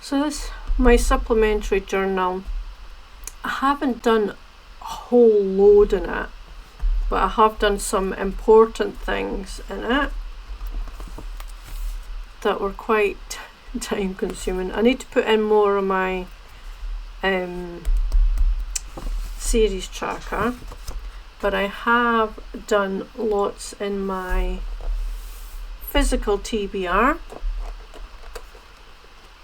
So this, my supplementary journal, I haven't done a whole load in it, but I have done some important things in it that were quite time consuming. I need to put in more of my series tracker, but I have done lots in my physical TBR.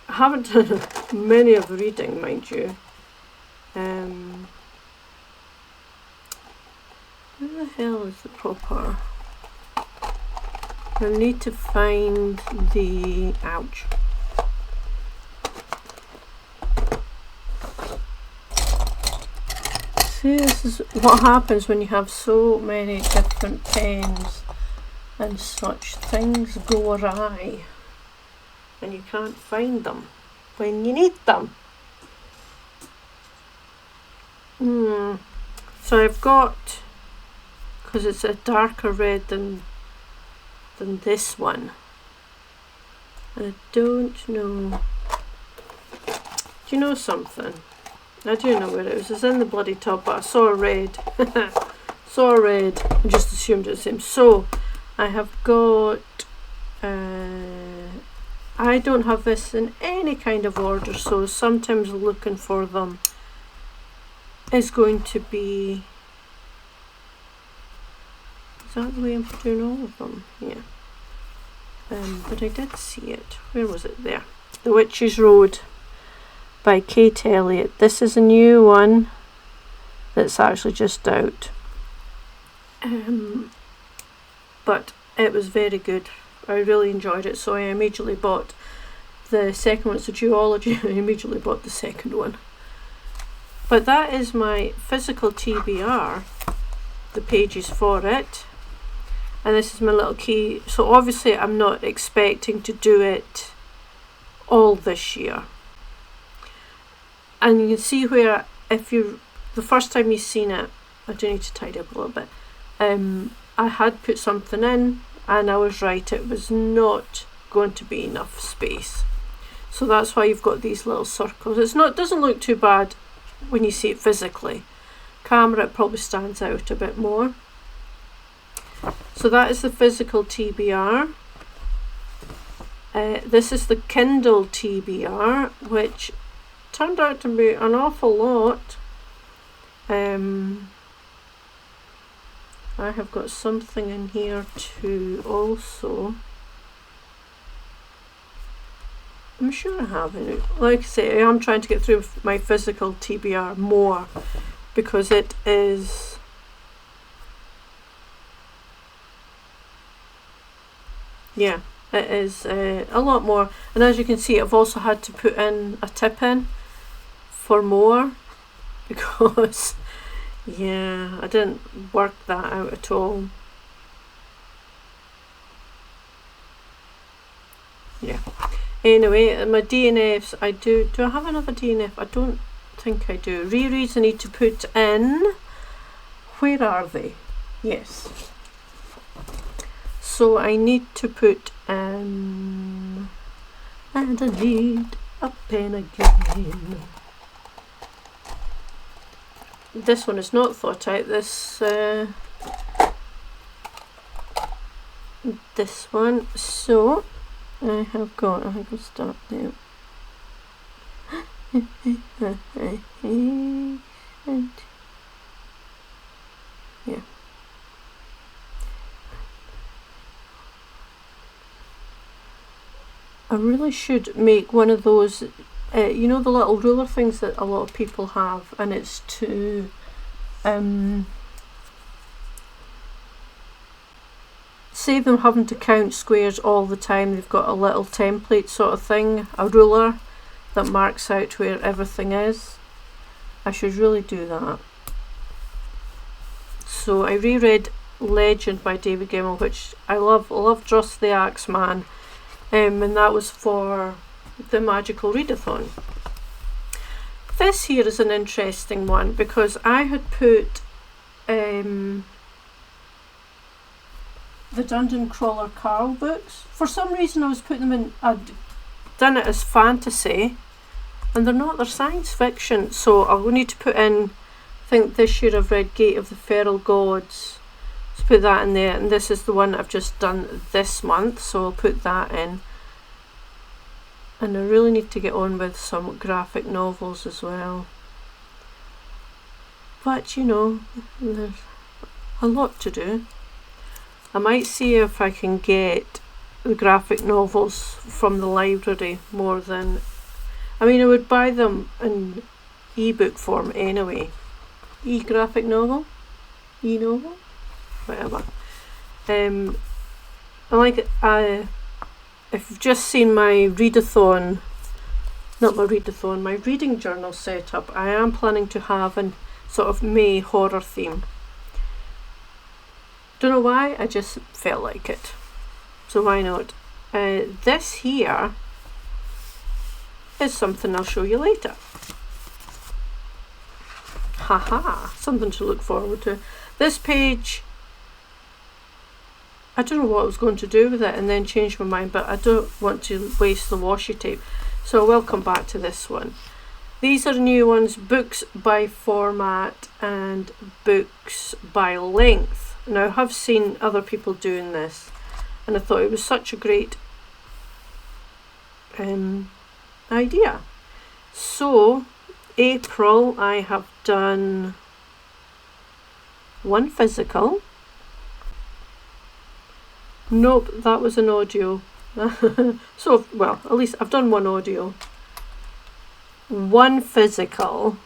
I haven't done many of the reading, mind you. Where the hell is the proper? I need to find the, ouch. See, this is what happens when you have so many different pens and such. Things go awry and you can't find them when you need them. So I've got, because it's a darker red than this one, I don't know. Do you know something? I do know where it is. It's in the bloody tub, but I saw a red. Saw a red and just assumed it's the same. So I have got, I don't have this in any kind of order, so sometimes looking for them is going to be, is that the way I'm doing all of them? Yeah. But I did see it. Where was it? There. The Witch's Road by Kate Elliott. This is a new one that's actually just out. But it was very good. I really enjoyed it, so I immediately bought the second one. It's a duology. I immediately bought the second one. But that is my physical TBR, the pages for it. And this is my little key. So obviously I'm not expecting to do it all this year. And you can see where, if you, the first time you've seen it, I do need to tidy up a little bit. I had put something in and I was right, it was not going to be enough space. So that's why you've got these little circles. It's not, it doesn't look too bad when you see it physically. Camera, it probably stands out a bit more. So that is the physical TBR. This is the Kindle TBR, which turned out to be an awful lot. I have got something in here too also. I'm sure I have it. Like I say, I am trying to get through my physical TBR more because it is it is a lot more. And as you can see, I've also had to put in a tip in for more because yeah, I didn't work that out at all. Yeah. Anyway, my DNFs, do I have another DNF? I don't think I do. Rereads I need to put in. Where are they? Yes. So I need to put in, and I need a pen again. This one is not thought out. This one. So I have got. I think I'll start there. And yeah. I really should make one of those, you know, the little ruler things that a lot of people have, and it's to save them having to count squares all the time. They've got a little template sort of thing, a ruler that marks out where everything is. I should really do that. So I reread Legend by David Gemmell, which I love. I love Dross the Axeman. And that was for the Magical Readathon. This here is an interesting one because I had put the Dungeon Crawler Carl books. For some reason I was putting them in, I'd done it as fantasy, And they're science fiction, so I'll need to put in, I think this year I've read Gate of the Feral Gods, so put that in there, and this is the one I've just done this month, so I'll put that in. And I really need to get on with some graphic novels as well. But you know, there's a lot to do. I might see if I can get the graphic novels from the library more than, I mean, I would buy them in ebook form anyway. E-graphic novel? E-novel? Whatever. If you've just seen my readathon, not my readathon, my reading journal setup, I am planning to have a sort of May horror theme. Don't know why, I just felt like it. So why not? This here is something I'll show you later. Haha, something to look forward to. This page, I don't know what I was going to do with it and then change my mind, but I don't want to waste the washi tape. So I will come back to this one. These are new ones, books by format and books by length. Now I have seen other people doing this and I thought it was such a great idea. So April I have done one physical. Nope, that was an audio. So, well, at least I've done one audio. One physical.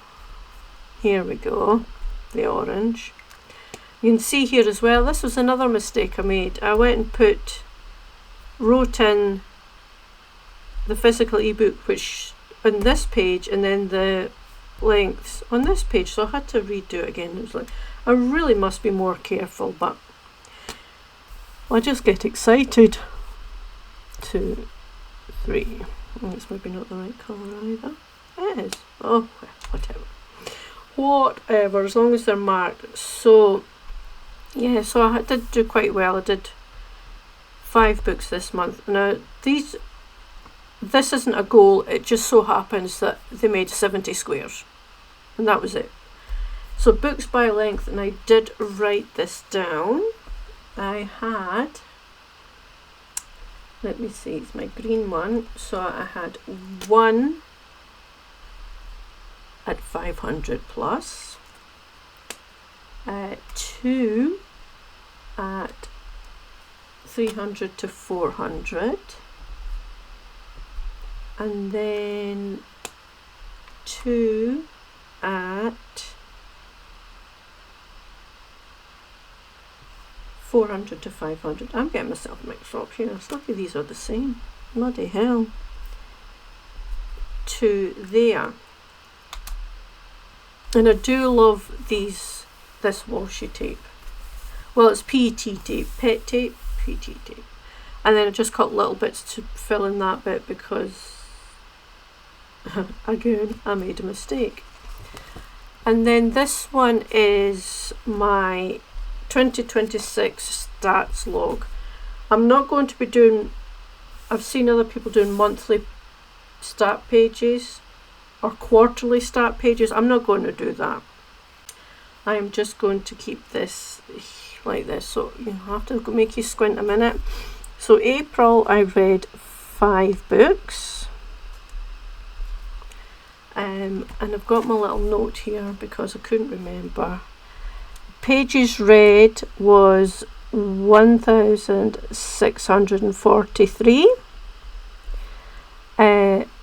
Here we go. The orange. You can see here as well, this was another mistake I made. I went and wrote in the physical ebook, which on this page, and then the lengths on this page. So I had to redo it again. It was like, I really must be more careful, but I just get excited. 2, 3. Oh, it's maybe not the right colour either. It is. Oh, whatever. Whatever, as long as they're marked. So, yeah, so I did do quite well. I did 5 books this month. Now, this isn't a goal. It just so happens that they made 70 squares. And that was it. So, books by length, and I did write this down. I had, let me see, it's my green one. So I had 1 at 500 plus, 2 at 300 to 400, and then 2 at 400 to 500. I'm getting myself mixed up here. It's lucky these are the same. Bloody hell. To there. And I do love this washi tape. Well, it's PET tape. PET tape, PET tape. And then I just cut little bits to fill in that bit because, again, I made a mistake. And then this one is my 2026 stats log. I'm not going to be doing, I've seen other people doing monthly stat pages or quarterly stat pages. I'm not going to do that. I am just going to keep this like this, so you have to make you squint a minute. So April I read 5 books, and I've got my little note here because I couldn't remember. Pages read was 1,643.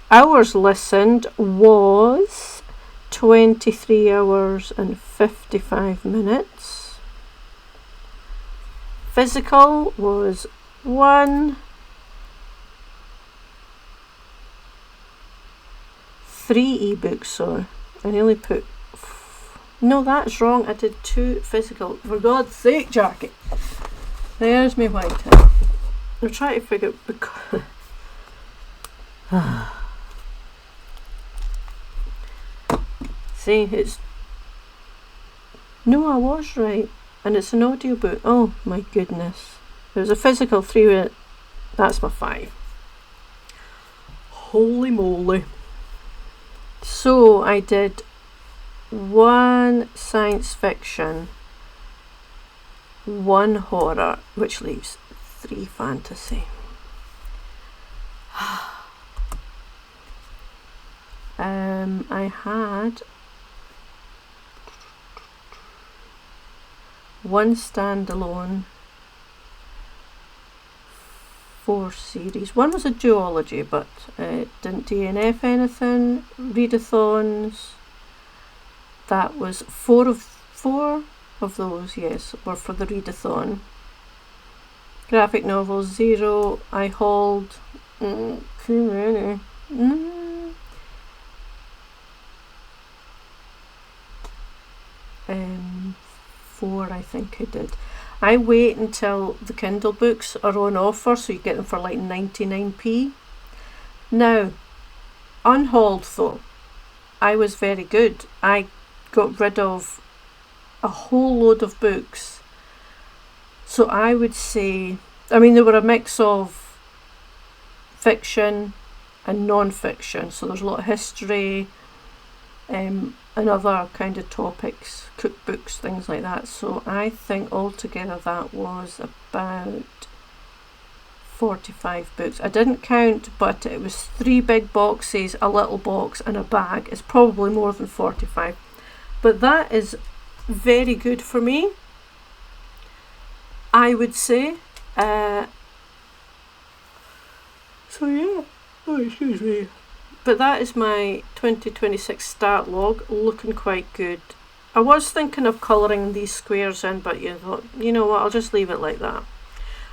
Hours listened was 23 hours and 55 minutes. Physical was 1. 3 ebooks, so I nearly put. No, that's wrong. I did 2 physical. For God's sake, Jackie. There's me white. I'm trying to figure because see, it's no, I was right, and it's an audiobook. Oh my goodness, there's a physical 3. That's my 5. Holy moly! So I did 1 science fiction, 1 horror, which leaves 3 fantasy. I had 1 standalone, 4 series. 1 was a duology, but it didn't DNF anything. Readathons. That was 4 of those, yes, were for the readathon. Graphic novels, 0. I hauled too many. 4, I think I did. I wait until the Kindle books are on offer, so you get them for like 99p. Now, unhauled though, I was very good. I got rid of a whole load of books. So I would say, I mean, they were a mix of fiction and non-fiction. So there's a lot of history, and other kind of topics, cookbooks, things like that. So I think altogether that was about 45 books. I didn't count, but it was 3 big boxes, a little box and a bag. It's probably more than 45. But that is very good for me, I would say. So yeah, oh excuse me. But that is my 2026 start log, looking quite good. I was thinking of colouring these squares in, but you thought, you know what, I'll just leave it like that.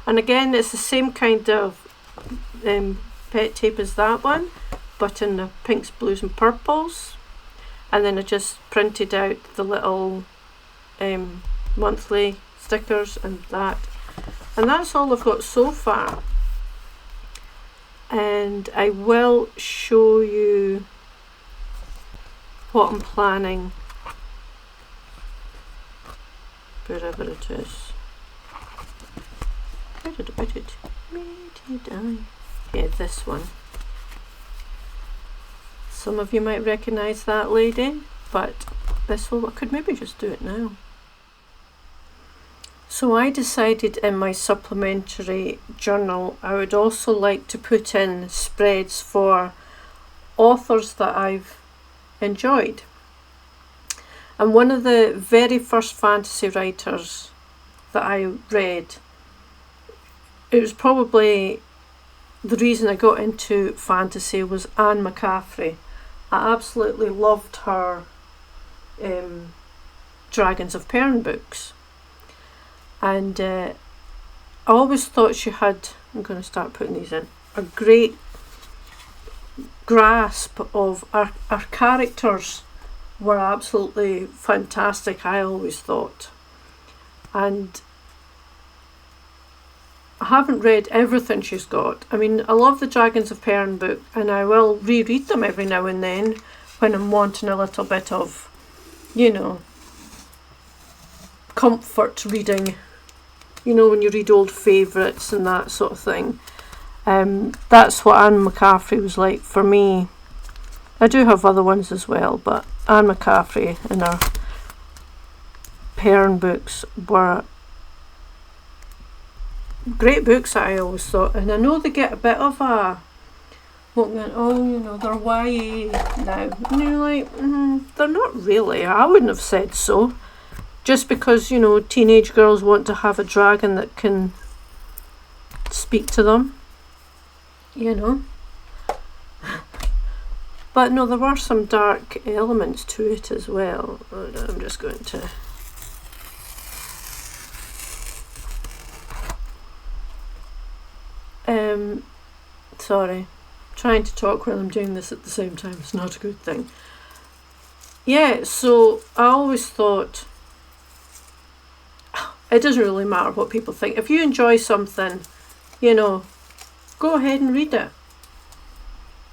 And again, it's the same kind of pet tape as that one, but in the pinks, blues and purples. And then I just printed out the little monthly stickers and that. And that's all I've got so far. And I will show you what I'm planning wherever it is. Where did I put it? Where did I? Yeah, this one. Some of you might recognise that lady, but this will, I could maybe just do it now. So I decided in my supplementary journal I would also like to put in spreads for authors that I've enjoyed. And one of the very first fantasy writers that I read, it was probably the reason I got into fantasy, was Anne McCaffrey. I absolutely loved her Dragons of Pern books. And I always thought she had, I'm going to start putting these in, a great grasp of our characters were absolutely fantastic, I always thought. And I haven't read everything she's got. I mean, I love the Dragons of Pern book, and I will reread them every now and then when I'm wanting a little bit of, you know, comfort reading. You know, when you read old favourites and that sort of thing. That's what Anne McCaffrey was like for me. I do have other ones as well, but Anne McCaffrey and her Pern books were great books, I always thought. And I know they get a bit of a, oh, you know, they're YA now. And you're like, they're not really. I wouldn't have said so. Just because, you know, teenage girls want to have a dragon that can speak to them, you know. But no, there were some dark elements to it as well. I'm just going to... sorry, trying to talk while I'm doing this at the same time is not a good thing. Yeah, so I always thought, it doesn't really matter what people think. If you enjoy something, you know, go ahead and read it.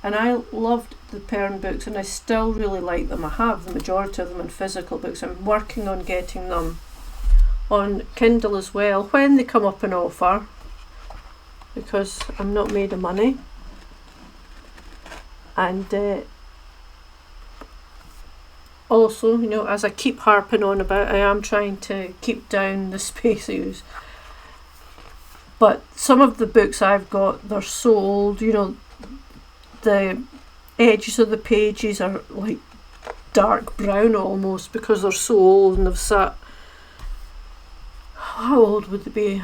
And I loved the Pern books, and I still really like them. I have the majority of them in physical books. I'm working on getting them on Kindle as well when they come up in offer, because I'm not made of money. And also, you know, as I keep harping on about, I am trying to keep down the space I use. But some of the books I've got, they're so old, you know, the edges of the pages are like dark brown almost because they're so old and they've sat. How old would they be?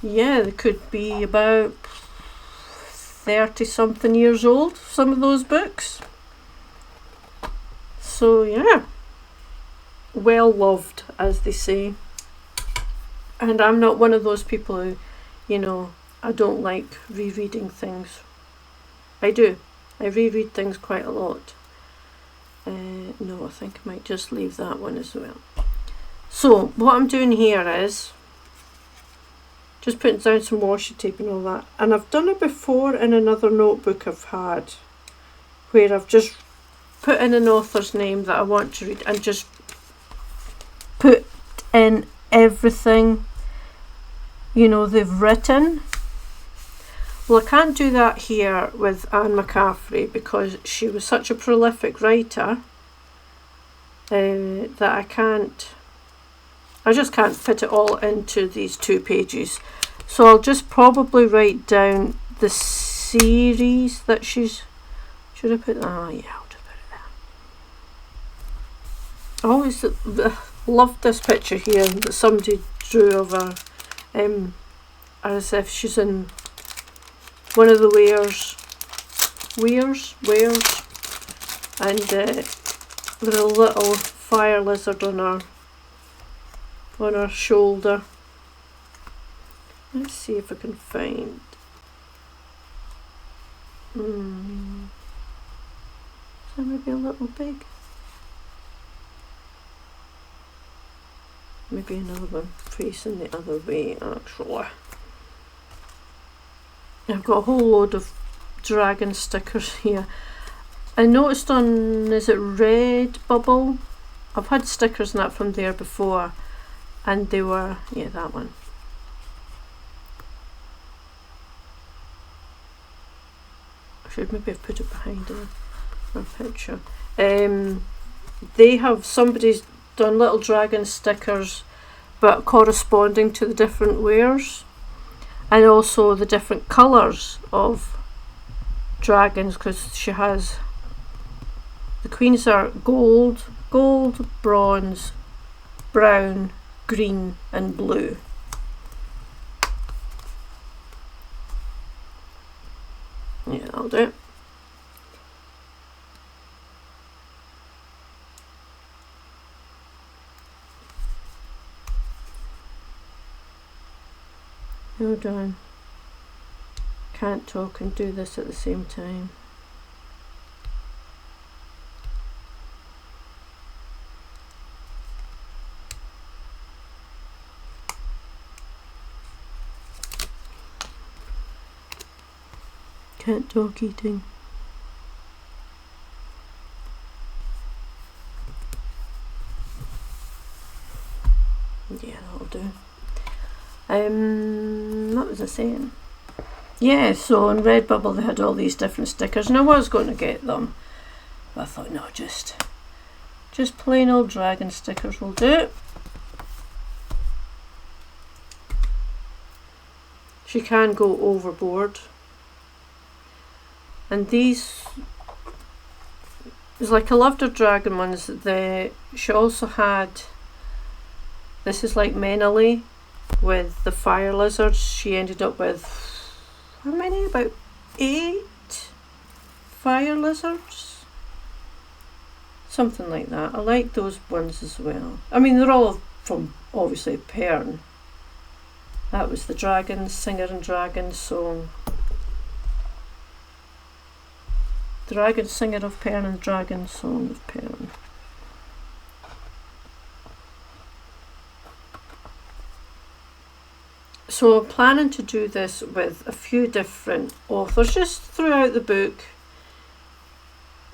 Yeah, they could be about 30 something years old, some of those books. So yeah, well loved, as they say. And I'm not one of those people who, you know, I don't like rereading things. I do. I reread things quite a lot. No, I think I might just leave that one as well. So what I'm doing here is just putting down some washi tape and all that. And I've done it before in another notebook I've had, where I've just put in an author's name that I want to read and just put in everything, you know, they've written. Well, I can't do that here with Anne McCaffrey because she was such a prolific writer that I just can't fit it all into these 2 pages. So I'll just probably write down the series that she's, should I put that? Oh yeah, I'll just put it there. I always loved this picture here that somebody drew of her, as if she's in one of the weirs, and with a little fire lizard on her shoulder. Let's see if I can find. Is that maybe a little big? Maybe another one facing the other way, actually. I've got a whole load of dragon stickers here. I noticed on, is it Redbubble? I've had stickers and that from there before, and they were, yeah, that one. I should maybe have put it behind a picture. They have, somebody's done little dragon stickers, but corresponding to the different wares, and also the different colours of dragons, because she has, the queens are gold, bronze, brown, green and blue. Yeah, that'll do it. Hold on. Can't talk and do this at the same time. Can't talk eating. Yeah, that'll do. What was I saying? Yeah, so on Redbubble they had all these different stickers, and I was going to get them, but I thought no, just plain old dragon stickers will do. She can go overboard. And these, it's like I loved her dragon ones. She also had, this is like Meneley with the fire lizards. She ended up with, how many? About 8 fire lizards? Something like that. I like those ones as well. I mean, they're all from, obviously, Pern. That was the Dragon, Singer and Dragon Song. Dragon Singer of Pern and Dragon Song of Pern. So I'm planning to do this with a few different authors, just throughout the book.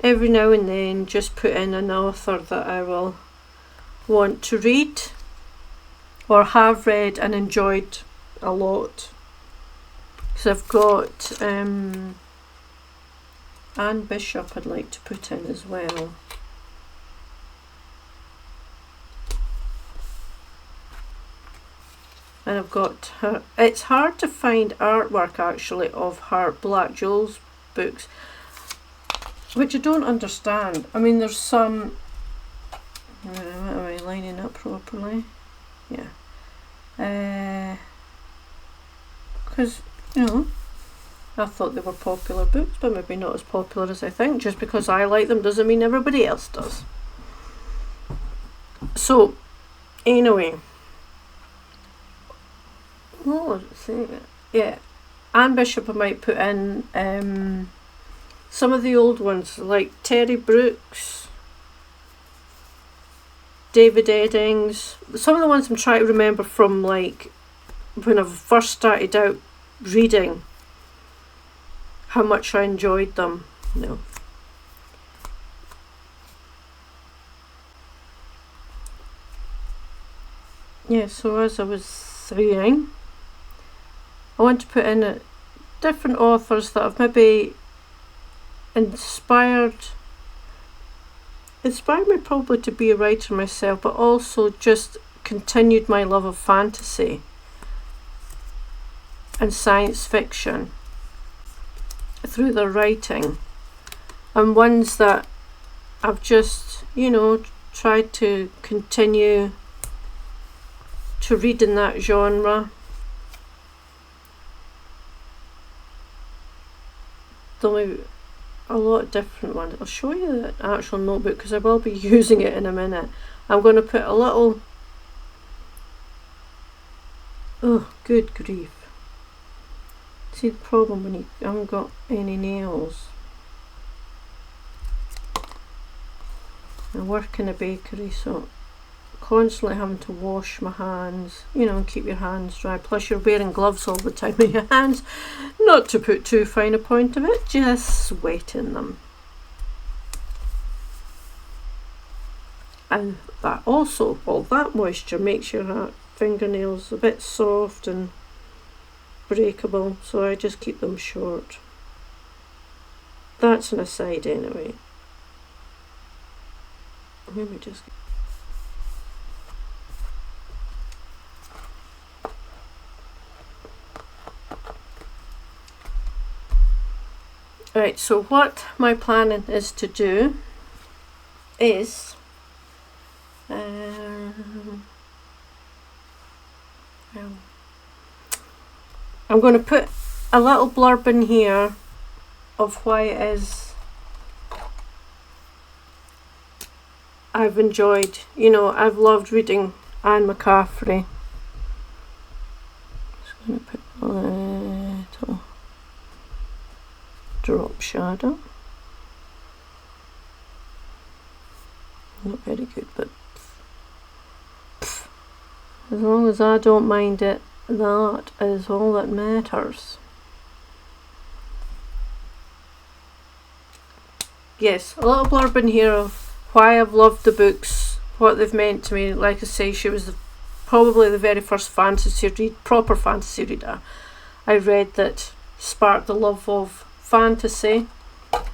Every now and then just put in an author that I will want to read or have read and enjoyed a lot. Because I've got Anne Bishop I'd like to put in as well. And I've got her. It's hard to find artwork actually of her Black Jules books, which I don't understand. I mean, there's some. Am I lining up properly? Yeah. Because, you know, I thought they were popular books, but maybe not as popular as I think. Just because I like them doesn't mean everybody else does. So, anyway. What was I saying? Yeah. Anne Bishop I might put in some of the old ones, like Terry Brooks, David Eddings. Some of the ones I'm trying to remember from like when I first started out reading, how much I enjoyed them. No. Yeah, so as I was saying, I want to put in different authors that have maybe inspired me probably to be a writer myself, but also just continued my love of fantasy and science fiction through their writing, and ones that I've just, you know, tried to continue to read in that genre. There'll a lot of different ones. I'll show you the actual notebook because I will be using it in a minute. I'm going to put a little. Oh, good grief. See the problem when you haven't got any nails. I work in a bakery, so constantly having to wash my hands, you know, and keep your hands dry. Plus you're wearing gloves all the time in your hands. Not to put too fine a point of it, just sweating them. And that also, all that moisture makes your fingernails a bit soft and breakable, so I just keep them short. That's an aside anyway. Let me just... Right, so what my planning is to do is I'm going to put a little blurb in here of why it is I've enjoyed, you know, I've loved reading Anne McCaffrey. Just going to put a little drop shadow. Not very good, but as long as I don't mind it, that is all that matters. Yes, a little blurb in here of why I've loved the books, what they've meant to me. Like I say, she was probably the very first proper fantasy reader I read that sparked the love of fantasy.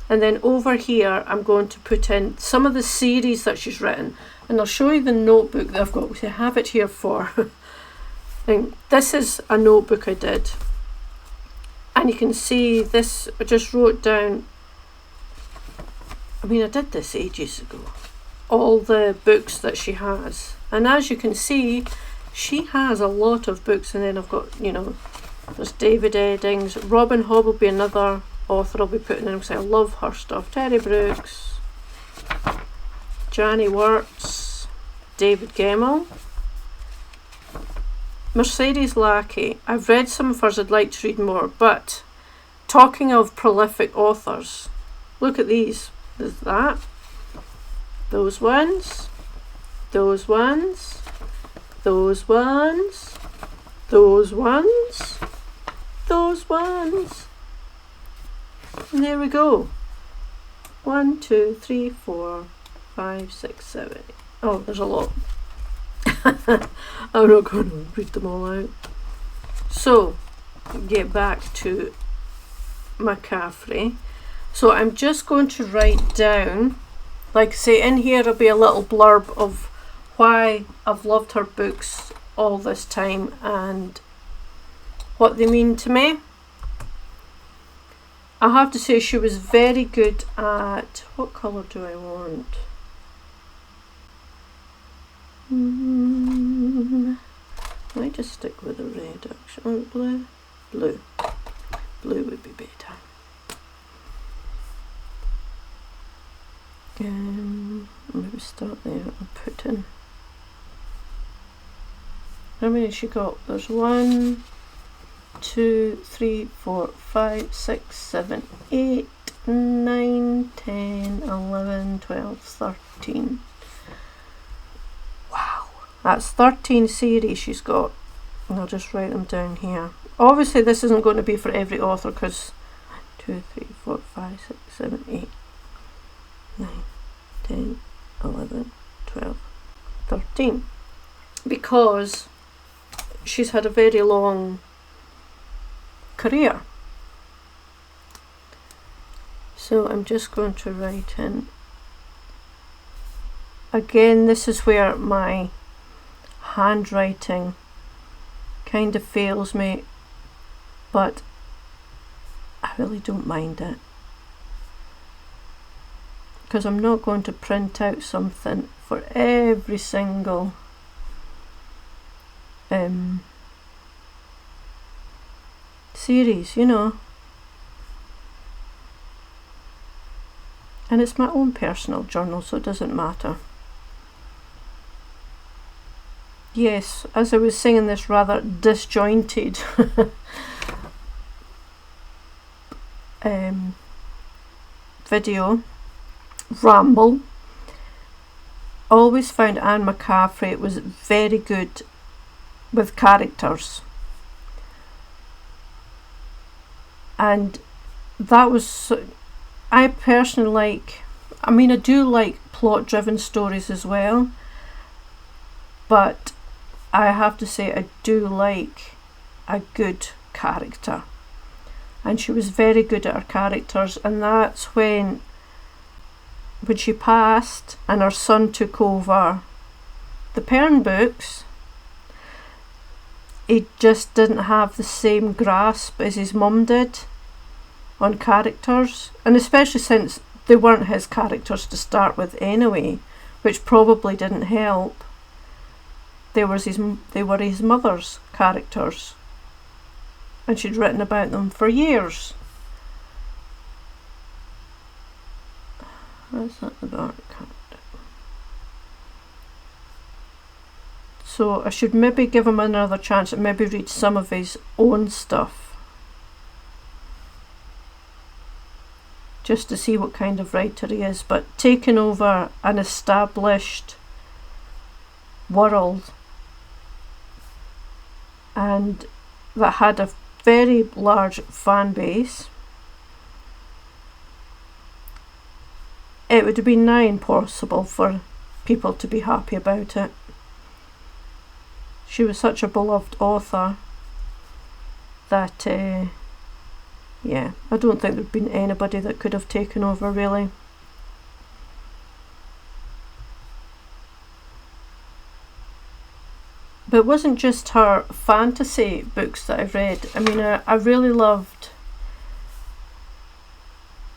And then over here I'm going to put in some of the series that she's written, and I'll show you the notebook that I've got, because I have it here for and this is a notebook I did, and you can see this, I just wrote down, I mean I did this ages ago, all the books that she has, and as you can see she has a lot of books. And then I've got, you know, there's David Eddings, Robin Hobb will be another author I'll be putting in because I love her stuff, Terry Brooks, Janie Wirtz, David Gemmell, Mercedes Lackey. I've read some of hers, I'd like to read more, but talking of prolific authors, look at these. There's that, those ones, those ones, those ones, those ones, those ones. And there we go. 1, 2, 3, 4, 5, 6, 7. Oh, there's a lot. I'm not going to read them all out. So, get back to McCaffrey. So I'm just going to write down, like I say, in here there'll be a little blurb of why I've loved her books all this time and what they mean to me. I have to say she was very good at, what colour do I want? I might just stick with the red actually. Blue? Blue. Blue would be better. Maybe start there and put in. How many she got? There's 1, 2, 3, 4, 5, 6, 7, 8, 9, 10, 11, 12, 13. Wow, that's 13 series she's got. And I'll just write them down here. Obviously this isn't going to be for every author because 2, 3, 4, 5, 6, 7, 8, 9, 10, 11, 12, 13. Because she's had a very long career. So I'm just going to write in. Again, this is where my handwriting kind of fails me, but I really don't mind it. Because I'm not going to print out something for every single series, you know. And it's my own personal journal, so it doesn't matter. Yes, as I was saying this rather disjointed video, ramble, always found Anne McCaffrey was very good with characters. And that was, I personally like, I mean I do like plot driven stories as well, but I have to say I do like a good character, and she was very good at her characters. And that's when she passed and her son took over the Pern books, he just didn't have the same grasp as his mum did on characters, and especially since they weren't his characters to start with anyway, which probably didn't help. They were his mother's characters, and she'd written about them for years. That's not the dark card. So I should maybe give him another chance and maybe read some of his own stuff, just to see what kind of writer he is. But taking over an established world and that had a very large fan base, it would have been nigh impossible for people to be happy about it. She was such a beloved author that yeah, I don't think there'd been anybody that could have taken over really. But it wasn't just her fantasy books that I've read. I mean, I really loved...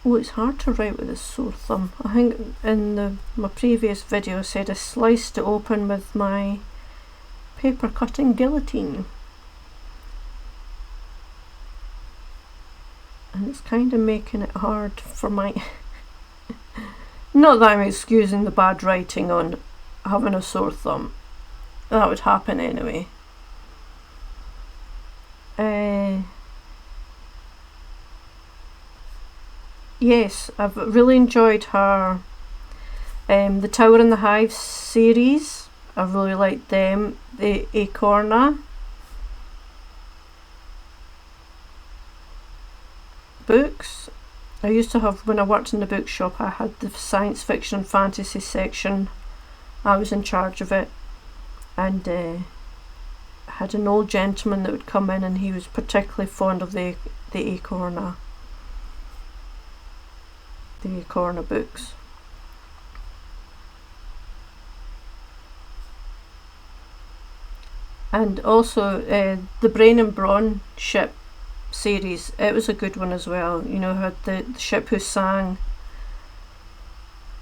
Oh, it's hard to write with a sore thumb. I think in my previous video I said I sliced it open with my paper cutting guillotine. And it's kind of making it hard for my... Not that I'm excusing the bad writing on having a sore thumb. That would happen anyway. Yes, I've really enjoyed her the Tower and the Hive series. I really liked them. The Acorna books. I used to have, when I worked in the bookshop, I had the science fiction and fantasy section. I was in charge of it, and I had an old gentleman that would come in, and he was particularly fond of the Acorna. the corner books. And also the Brain and Brawn ship series, it was a good one as well. You know, had the ship who sang,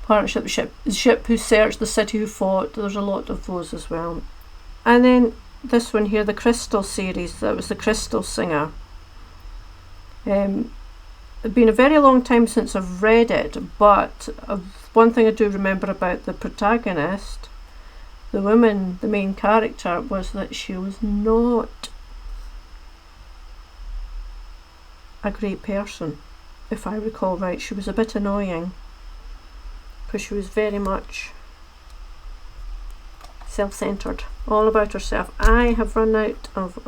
partnership ship, the ship who searched, the city who fought. There's a lot of those as well. And then this one here, the Crystal series, that was the Crystal Singer. It's been a very long time since I've read it, but one thing I do remember about the protagonist, the woman, the main character, was that she was not a great person. If I recall right, she was a bit annoying because she was very much self-centered, all about herself. I have run out of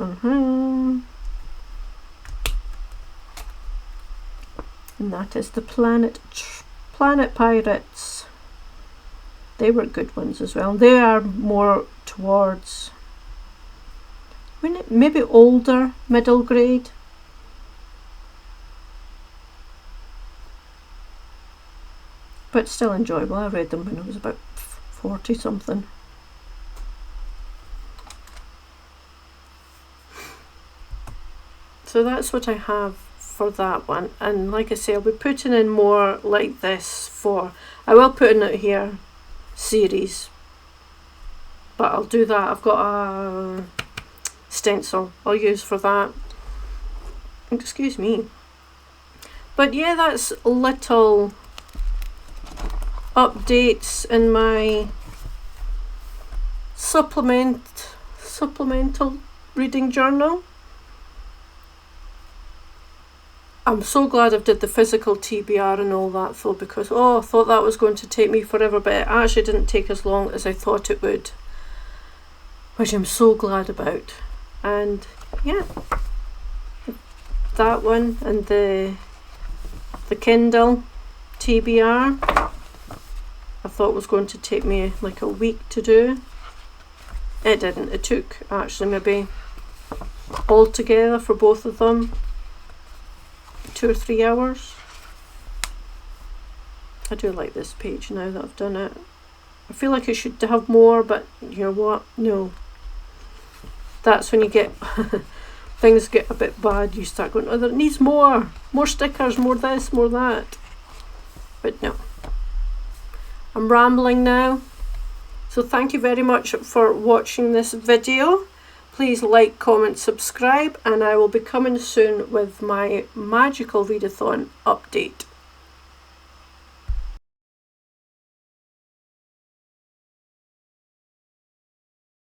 and that is the Planet Pirates. They were good ones as well. They are more towards maybe older, middle grade. But still enjoyable. I read them when I was about 40 something. So that's what I have for that one. And like I say, I'll be putting in more like this I will put in it here series, but I'll do that. I've got a stencil I'll use for that. Excuse me. But yeah, that's little updates in my supplemental reading journal. I'm so glad I've did the physical TBR and all that though, because I thought that was going to take me forever, but it actually didn't take as long as I thought it would, which I'm so glad about. And yeah, that one and the Kindle TBR I thought was going to take me like a week to do. It didn't. It took actually maybe altogether for both of them 2 or 3 hours. I do like this page now that I've done it. I feel like I should have more, but you know what? No. That's when you get things get a bit bad. You start going, it needs more stickers, more this, more that. But no. I'm rambling now. So thank you very much for watching this video. Please like, comment, subscribe, and I will be coming soon with my magical readathon update.